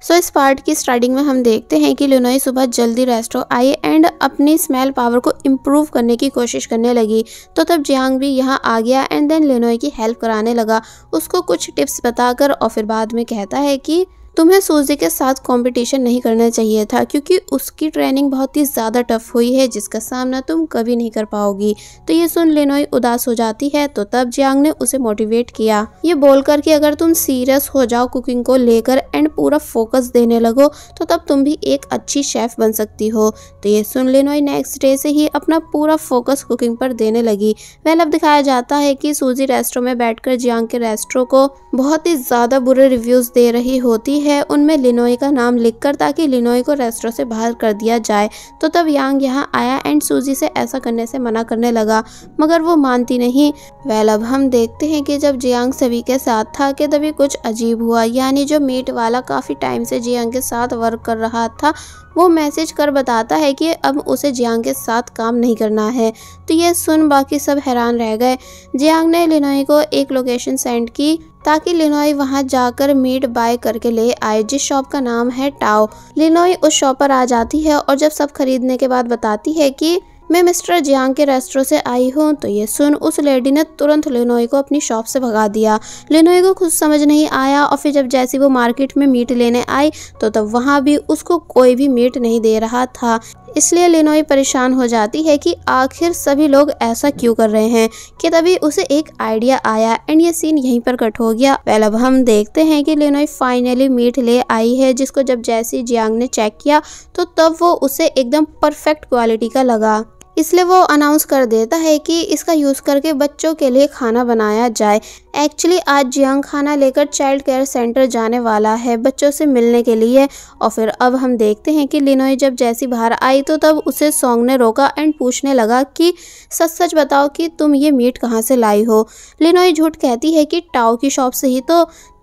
सो इस पार्ट की स्टार्टिंग में हम देखते हैं कि लिनोई सुबह जल्दी रेस्टोरेंट आई एंड अपनी स्मेल पावर को इम्प्रूव करने की कोशिश करने लगी। तो तब जियांग भी यहाँ आ गया एंड देन लिनोई की हेल्प कराने लगा, उसको कुछ टिप्स बताकर, और फिर बाद में कहता है कि तुम्हें सूजी के साथ कंपटीशन नहीं करना चाहिए था क्योंकि उसकी ट्रेनिंग बहुत ही ज़्यादा टफ हुई है जिसका सामना तुम कभी नहीं कर पाओगी। तो ये सुन लिनोई उदास हो जाती है। तो तब जियांग ने उसे मोटिवेट किया, ये बोलकर कि अगर तुम सीरियस हो जाओ कुकिंग को लेकर एंड पूरा फोकस देने लगो तो तब तुम भी एक अच्छी शेफ बन सकती हो। तो ये सुन लिनोई नेक्स्ट डे से ही अपना पूरा फोकस कुकिंग पर देने लगी। वेल अब दिखाया जाता है कि सूजी रेस्टोरेंट में बैठकर जियांग के रेस्टोरेंट को बहुत ही ज़्यादा बुरे रिव्यूज़ दे रही होती है उनमें लिनोई का नाम लिखकर, ताकि लिनोई को रेस्टोरेंट से बाहर कर दिया जाए। तो तब यांग यहाँ आया एंड सूजी से ऐसा करने से मना करने लगा, मगर वो मानती नहीं। वेल अब हम देखते हैं कि जब जियांग सभी के साथ था कि तभी कुछ अजीब हुआ, यानी जो मीट वाला काफ़ी टाइम से जियांग के साथ वर्क कर रहा था वो मैसेज कर बताता है कि अब उसे जियांग के साथ काम नहीं करना है। तो ये सुन बाकी सब हैरान रह गए। जियांग ने लिनोई को एक लोकेशन सेंड की ताकि लिनोई वहां जाकर मीट बाय करके ले आए, जिस शॉप का नाम है टाओ। लिनोई उस शॉप पर आ जाती है और जब सब खरीदने के बाद बताती है कि मैं मिस्टर जियांग के रेस्टोरेंट से आई हूँ। तो ये सुन उस लेडी ने तुरंत लिनोई को अपनी शॉप से भगा दिया। लिनोई को कुछ समझ नहीं आया और फिर जब जैसी वो मार्केट में मीट लेने आई तो तब वहाँ भी उसको कोई भी मीट नहीं दे रहा था। इसलिए लिनोई परेशान हो जाती है कि आखिर सभी लोग ऐसा क्यों कर रहे हैं, कि तभी उसे एक आइडिया आया एंड ये सीन यहीं पर कट हो गया। पहले अब हम देखते हैं कि लिनोई फाइनली मीट ले आई है, जिसको जब जैसी जियांग ने चेक किया तो तब वो उसे एकदम परफेक्ट क्वालिटी का लगा। इसलिए वो अनाउंस कर देता है कि इसका यूज़ करके बच्चों के लिए खाना बनाया जाए। एक्चुअली आज जियांग खाना लेकर चाइल्ड केयर सेंटर जाने वाला है बच्चों से मिलने के लिए। और फिर अब हम देखते हैं कि लिनोई जब जैसी बाहर आई तो तब उसे सॉन्ग ने रोका एंड पूछने लगा कि सच सच बताओ कि तुम ये मीट कहाँ से लाई हो। लिनोई झूठ कहती है कि टाओ की शॉप से ही।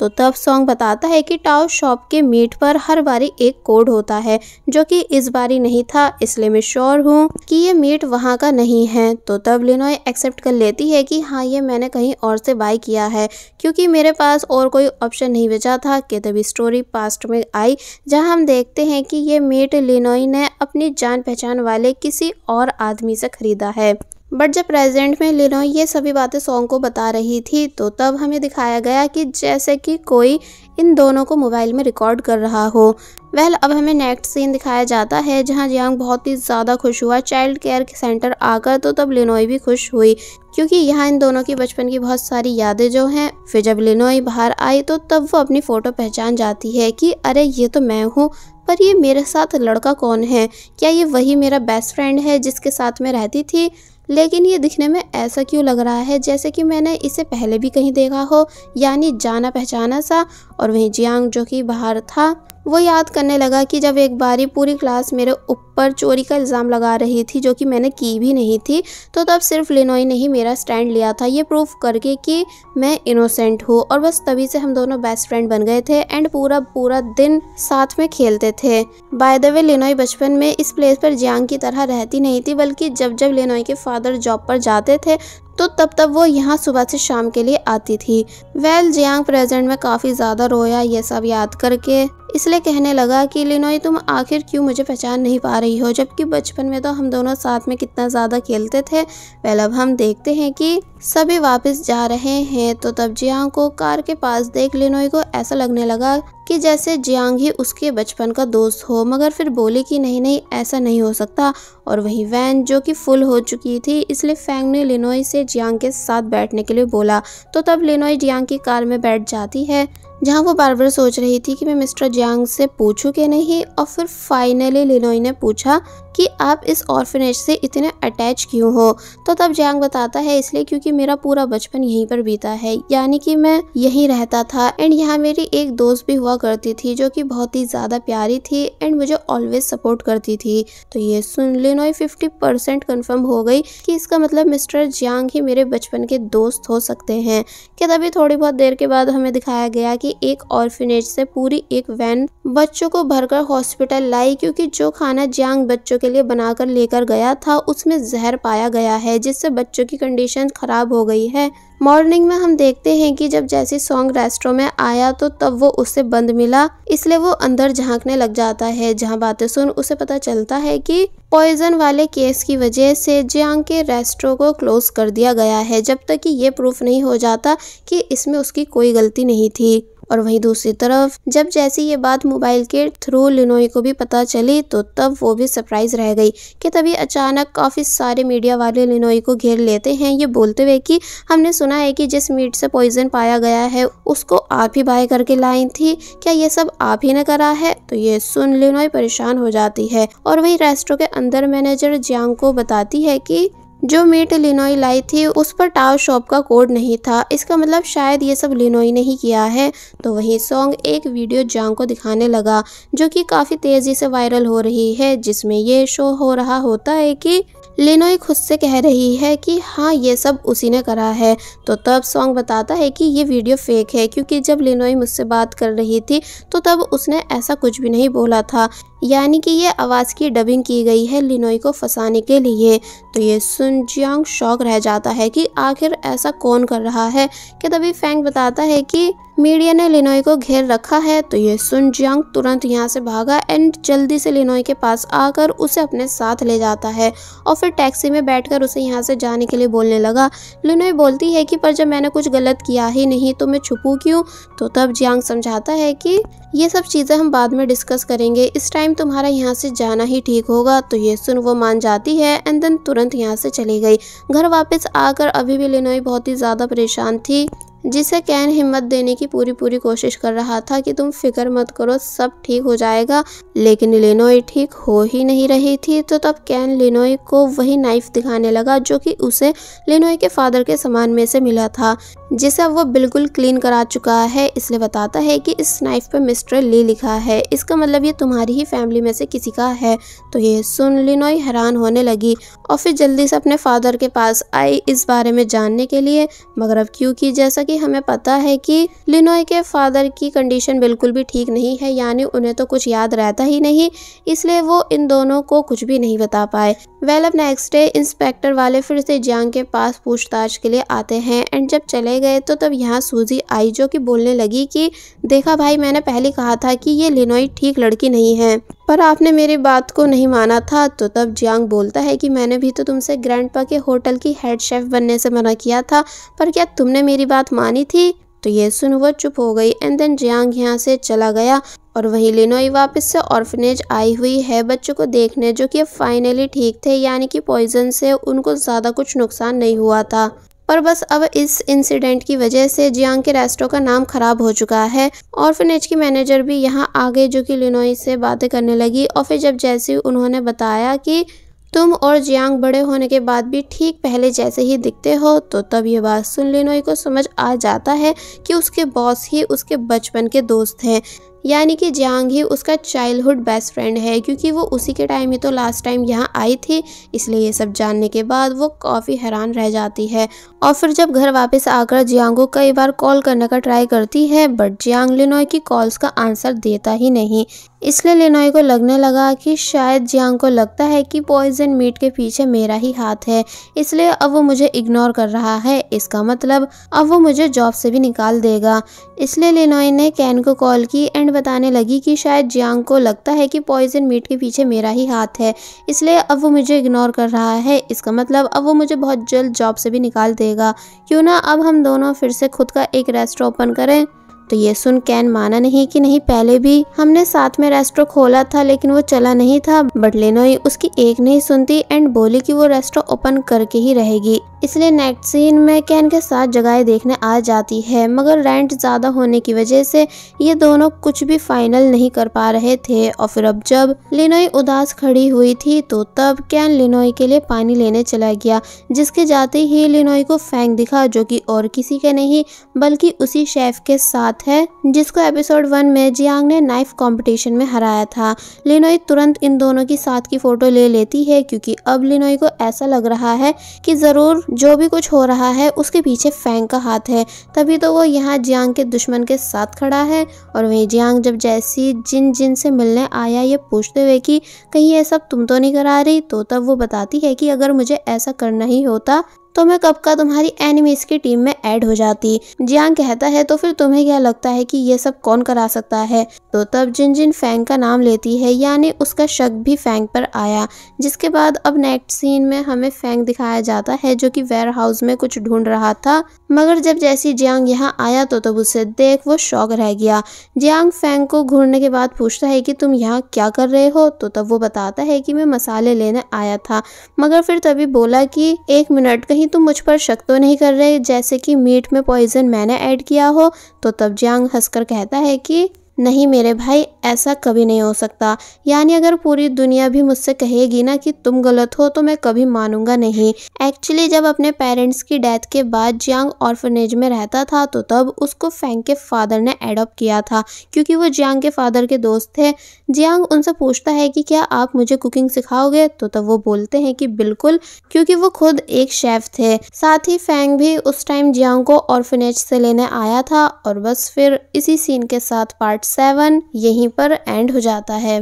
तो तब सॉन्ग बताता है कि टाओ शॉप के मीट पर हर बारी एक कोड होता है, जो कि इस बारी नहीं था, इसलिए मैं श्योर हूँ कि ये मीट वहाँ का नहीं है। तो तब लिनोई एक्सेप्ट कर लेती है कि हाँ ये मैंने कहीं और से बाय किया है, क्योंकि मेरे पास और कोई ऑप्शन नहीं बचा था। कि तभी स्टोरी पास्ट में आई, जहाँ हम देखते हैं कि ये मीट लिनोई ने अपनी जान पहचान वाले किसी और आदमी से खरीदा है। बट जब प्रेजेंट में लिनोई ये सभी बातें सॉन्ग को बता रही थी तो तब हमें दिखाया गया कि जैसे कि कोई इन दोनों को मोबाइल में रिकॉर्ड कर रहा हो। वेल अब हमें नेक्स्ट सीन दिखाया जाता है जहां जियांग बहुत ही ज़्यादा खुश हुआ चाइल्ड केयर सेंटर आकर। तो तब लिनोई भी खुश हुई, क्योंकि यहाँ इन दोनों की बचपन की बहुत सारी यादें जो हैं। फिर जब लिनोई बाहर आई तो तब वो अपनी फ़ोटो पहचान जाती है कि अरे ये तो मैं हूँ, पर ये मेरे साथ लड़का कौन है? क्या ये वही मेरा बेस्ट फ्रेंड है जिसके साथ मैं रहती थी? लेकिन ये दिखने में ऐसा क्यों लग रहा है जैसे कि मैंने इसे पहले भी कहीं देखा हो, यानी जाना पहचाना सा। और वहीं जियांग जो कि बाहर था वो याद करने लगा कि जब एक बारी पूरी क्लास मेरे ऊपर चोरी का इल्ज़ाम लगा रही थी, जो कि मैंने की भी नहीं थी, तो तब सिर्फ लिनोई ने ही मेरा स्टैंड लिया था, ये प्रूफ करके कि मैं इनोसेंट हूँ। और बस तभी से हम दोनों बेस्ट फ्रेंड बन गए थे एंड पूरा दिन साथ में खेलते थे। बाय द वे लिनोई बचपन में इस प्लेस पर जियांग की तरह रहती नहीं थी, बल्कि जब लिनोई के फादर जॉब पर जाते थे तो तब वो यहाँ सुबह से शाम के लिए आती थी। वेल जियांग प्रेजेंट में काफ़ी ज़्यादा रोया ये सब याद करके, इसलिए कहने लगा कि लिनोई तुम आखिर क्यों मुझे पहचान नहीं पा रही हो, जबकि बचपन में तो हम दोनों साथ में कितना ज़्यादा खेलते थे। वेल अब हम देखते हैं कि सभी वापस जा रहे हैं। तो तब जियांग को कार के पास देख लिनोई को ऐसा लगने लगा कि जैसे जियांग ही उसके बचपन का दोस्त हो, मगर फिर बोली कि नहीं ऐसा नहीं हो सकता। और वही वैन जो कि फुल हो चुकी थी, इसलिए फैंग ने लिनोई से जियांग के साथ बैठने के लिए बोला। तो तब लिनोई जियांग की कार में बैठ जाती है, जहाँ वो बार बार सोच रही थी कि मैं मिस्टर जियांग से पूछूं कि नहीं। और फिर फाइनली लिनोई ने पूछा कि आप इस ऑर्फनेज से इतने अटैच क्यों हो। तो तब जियांग बताता है इसलिए क्योंकि मेरा पूरा बचपन यहीं पर बीता है, यानी कि मैं यहीं रहता था एंड यहाँ मेरी एक दोस्त भी हुआ करती थी जो कि बहुत ही ज़्यादा प्यारी थी एंड मुझे ऑलवेज सपोर्ट करती थी। तो ये सुन लिनोई 50% कन्फर्म हो गई कि इसका मतलब मिस्टर जियांग ही मेरे बचपन के दोस्त हो सकते हैं। कि तभी थोड़ी बहुत देर के बाद हमें दिखाया गया कि एक ऑर्फनेज से पूरी एक वैन बच्चों को भरकर हॉस्पिटल लाई, क्योंकि जो खाना जियांग बच्चों के लिए बनाकर लेकर गया था उसमें जहर पाया गया है, जिससे बच्चों की कंडीशन खराब हो गई है। मॉर्निंग में हम देखते हैं कि जब जैसी सॉन्ग रेस्टोरेंट में आया तो तब वो उससे बंद मिला, इसलिए वो अंदर झांकने लग जाता है, जहां बातें सुन उसे पता चलता है कि पॉइजन वाले केस की वजह से जियांग के रेस्टोरेंट को क्लोज कर दिया गया है, जब तक कि ये प्रूफ नहीं हो जाता कि इसमें उसकी कोई गलती नहीं थी। और वहीं दूसरी तरफ जब जैसी ये बात मोबाइल के थ्रू लिनोई को भी पता चली तो तब वो भी सरप्राइज रह गई कि तभी अचानक काफ़ी सारे मीडिया वाले लिनोई को घेर लेते हैं, ये बोलते हुए कि हमने सुना है कि जिस मीट से पॉइजन पाया गया है उसको आप ही बाय करके लाई थी, क्या ये सब आप ही ने करा है? तो ये सुन लिनोई परेशान हो जाती है और वहीं रेस्टोरेंट के अंदर मैनेजर जियांग को बताती है कि जो मीट लिनोई लाई थी उस पर टाओ शॉप का कोड नहीं था, इसका मतलब शायद ये सब लिनोई ने ही किया है। तो वही सॉन्ग एक वीडियो जियांग को दिखाने लगा जो कि काफ़ी तेज़ी से वायरल हो रही है, जिसमें ये शो हो रहा होता है कि लिनोई खुद से कह रही है कि हाँ ये सब उसी ने करा है। तो तब सॉन्ग बताता है कि ये वीडियो फेक है, क्योंकि जब लिनोई मुझसे बात कर रही थी तो तब उसने ऐसा कुछ भी नहीं बोला था, यानी कि ये आवाज़ की डबिंग की गई है लिनोई को फंसाने के लिए। तो ये सुन जियांग शॉक रह जाता है कि आखिर ऐसा कौन कर रहा है, कि तभी फैंग बताता है कि मीडिया ने लिनोई को घेर रखा है। तो ये सुन जियांग तुरंत यहाँ से भागा एंड जल्दी से लिनोई के पास आकर उसे अपने साथ ले जाता है और फिर टैक्सी में बैठकर उसे यहाँ से जाने के लिए बोलने लगा। लिनोई बोलती है कि पर जब मैंने कुछ गलत किया ही नहीं तो मैं छुपूं क्यों? तो तब जियांग समझाता है कि ये सब चीज़ें हम बाद में डिस्कस करेंगे, इस टाइम तुम्हारा यहाँ से जाना ही ठीक होगा। तो ये सुन वो मान जाती है एंड देन तुरंत यहाँ से चली गई। घर वापस आकर अभी भी लिनोई बहुत ही ज़्यादा परेशान थी, जिसे कैन हिम्मत देने की पूरी कोशिश कर रहा था कि तुम फिक्र मत करो, सब ठीक हो जाएगा, लेकिन लिनोई ठीक हो ही नहीं रही थी। तो तब कैन लिनोई को वही नाइफ दिखाने लगा जो कि उसे लिनोई के फादर के सामान में से मिला था, जिसे अब वो बिल्कुल क्लीन करा चुका है, इसलिए बताता है कि इस नाइफ पे मिस्टर ली लिखा है, इसका मतलब ये तुम्हारी ही फैमिली में से किसी का है। तो ये सुन लिनोई हैरान होने लगी और फिर जल्दी से अपने फादर के पास आई इस बारे में जानने के लिए, मगर अब क्योंकि जैसा कि हमें पता है कि लिनोई के फादर की कंडीशन बिल्कुल भी ठीक नहीं है, यानी उन्हें तो कुछ याद रहता ही नहीं, इसलिए वो इन दोनों को कुछ भी नहीं बता पाए। वेल अब नेक्स्ट डे इंस्पेक्टर वाले फिर से जियांग के पास पूछताछ के लिए आते हैं एंड जब चले गए तो तब यहाँ सूजी आई जो कि बोलने लगी कि देखा भाई, मैंने पहले कहा था कि ये लिनोई ठीक लड़की नहीं है, पर आपने मेरी बात को नहीं माना था। तो तब जियांग बोलता है कि मैंने भी तो तुमसे ग्रैंडपा के होटल की हेड शेफ बनने से मना किया था, पर क्या तुमने मेरी बात मानी थी? तो ये सुन वो चुप हो गई एंड देन जियांग यहाँ से चला गया और वहीं लिनोई वापस से ऑर्फनेज आई हुई है बच्चों को देखने, जो कि अब फाइनली ठीक थे, यानी कि पॉइजन से उनको ज़्यादा कुछ नुकसान नहीं हुआ था। पर बस अब इस इंसिडेंट की वजह से जियांग के रेस्टोरेंट का नाम खराब हो चुका है। ऑर्फनेज की मैनेजर भी यहाँ आ गई जो कि लिनोई से बातें करने लगी और फिर जब जैसे उन्होंने बताया कि तुम और जियांग बड़े होने के बाद भी ठीक पहले जैसे ही दिखते हो, तो तब ये बात सुन लिनोई को समझ आ जाता है कि उसके बॉस ही उसके बचपन के दोस्त हैं, यानी कि जियांग ही उसका चाइल्डहुड बेस्ट फ्रेंड है, क्योंकि वो उसी के टाइम ही तो लास्ट टाइम यहाँ आई थी। इसलिए ये सब जानने के बाद वो काफ़ी हैरान रह जाती है और फिर जब घर वापस आकर जियांग को कई बार कॉल करने का ट्राई करती है, बट जियांग लिनोई की कॉल्स का आंसर देता ही नहीं। इसलिए लिनोई को लगने लगा कि शायद जियांग को लगता है कि पॉइजन मीट के पीछे मेरा ही हाथ है, इसलिए अब वो मुझे इग्नोर कर रहा है, इसका मतलब अब वो मुझे जॉब से भी निकाल देगा। इसलिए लिनोई ने कैन को कॉल की एंड बताने लगी कि शायद जियांग को लगता है कि पॉइजन मीट के पीछे मेरा ही हाथ है, इसलिए अब वो मुझे इग्नोर कर रहा है, इसका मतलब अब वो मुझे बहुत जल्द जॉब से भी निकाल देगा। क्यों ना अब हम दोनों फिर से खुद का एक रेस्टोरेंट ओपन करें। तो ये सुन कैन माना नहीं कि नहीं, पहले भी हमने साथ में रेस्टोरेंट खोला था लेकिन वो चला नहीं था, बट लिनोई उसकी एक नहीं सुनती एंड बोली कि वो रेस्टोरेंट ओपन करके ही रहेगी। इसलिए नेक्स्ट सीन में कैन के साथ जगहें देखने आ जाती है, मगर रेंट ज़्यादा होने की वजह से ये दोनों कुछ भी फाइनल नहीं कर पा रहे थे। और फिर अब जब लिनोई उदास खड़ी हुई थी तो तब कैन लिनोई के लिए पानी लेने चला गया, जिसके जाते ही लिनोई को फैंग दिखा, जो कि और किसी के नहीं बल्कि उसी शेफ के साथ बात है जिसको एपिसोड 1 में जियांग ने नाइफ कंपटीशन में हराया था। लिनोई तुरंत इन दोनों की साथ की फोटो ले लेती है क्योंकि अब लिनोई को ऐसा लग रहा है कि जरूर जो भी कुछ हो रहा है उसके पीछे फैंग का हाथ है। तभी तो वो यहाँ जियांग के दुश्मन के साथ खड़ा है। और वही जियांग जब जैसी जिन से मिलने आया ये पूछते हुए कि कहीं ये सब तुम तो नहीं करा रही, तो तब वो बताती है कि अगर मुझे ऐसा करना ही होता तो मैं कब का तुम्हारी एनिमीज की टीम में ऐड हो जाती। जियांग कहता है तो फिर तुम्हें क्या लगता है कि ये सब कौन करा सकता है। तो तब जिन फैंग का नाम लेती है, यानी उसका शक भी फैंग पर आया। जिसके बाद अब नेक्स्ट सीन में हमें फैंग दिखाया जाता है जो कि वेयर हाउस में कुछ ढूंढ रहा था, मगर जब जैसी जियांग यहाँ आया तो तब उसे देख वो शॉक रह गया। जियांग फैंग को घूरने के बाद पूछता है कि तुम यहाँ क्या कर रहे हो, तो तब वो बताता है कि मैं मसाले लेने आया था, मगर फिर तभी बोला कि 1 मिनट, कहीं तुम मुझ पर शक तो नहीं कर रहे जैसे कि मीट में पॉइजन मैंने ऐड किया हो। तो तब जियांग हंसकर कहता है कि नहीं मेरे भाई, ऐसा कभी नहीं हो सकता। यानी अगर पूरी दुनिया भी मुझसे कहेगी ना कि तुम गलत हो तो मैं कभी मानूंगा नहीं। एक्चुअली जब अपने पेरेंट्स की डेथ के बाद जियांग ऑर्फनेज में रहता था तो तब उसको फैंग के फादर ने एडॉप्ट किया था क्योंकि वो जियांग के फादर के दोस्त थे। जियांग उनसे पूछता है कि क्या आप मुझे कुकिंग सिखाओगे, तो तब वो बोलते हैं कि बिल्कुल, क्योंकि वो खुद एक शेफ थे। साथ ही फैंग भी उस टाइम जियांग को ऑर्फनेज से लेने आया था। और बस फिर इसी सीन के साथ पार्ट 7 यहीं पर एंड हो जाता है।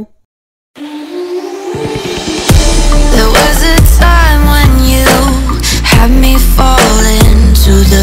There was a time when you had me falling to the